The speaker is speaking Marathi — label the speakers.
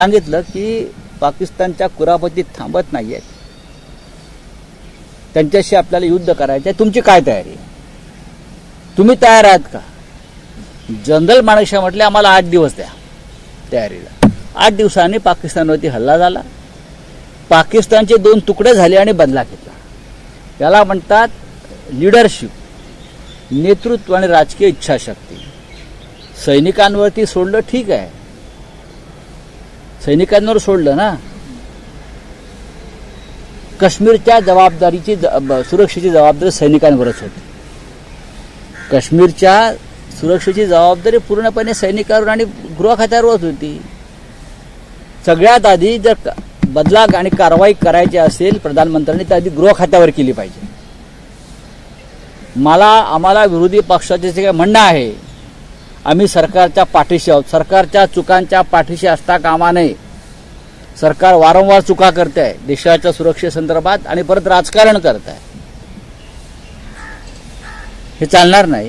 Speaker 1: सांगितलं की पाकिस्तानच्या कुरापतीत थांबत नाहीयेत, त्यांच्याशी आपल्याला युद्ध करायचं आहे. तुमची काय तयारी आहे? तुम्ही तयार आहात का? जनरल मानेकशॉ म्हटले आम्हाला 8 दिवस द्या तयारीला. 8 दिवसांनी पाकिस्तानवरती हल्ला झाला. पाकिस्तानचे 2 तुकडे झाले आणि बदला घेतला. याला म्हणतात लीडरशिप, नेतृत्व आणि राजकीय इच्छाशक्ती. सैनिकांवरती सोडलं ठीक आहे, सैनिकांवर सोडलं ना. काश्मीरच्या जबाबदारीची सुरक्षेची जबाबदारी सैनिकांवरच होती. काश्मीरच्या सुरक्षेची जबाबदारी पूर्णपणे सैनिकांवर आणि गृह खात्यावरच होती. सगळ्यात आधी जर बदला आणि कारवाई करायची असेल प्रधानमंत्र्यांनी तर आधी गृह खात्यावर केली पाहिजे. आम्हाला विरोधी पक्षाचे जे काही म्हणणं आहे, आम्ही सरकारच्या पाठीशी आहोत. सरकारच्या चुकांच्या पाठीशी असता कामा नये. सरकार वारंवार चुका करते आहे देशाच्या सुरक्षेसंदर्भात आणि परत राजकारण करत आहे. हे चालणार नाही.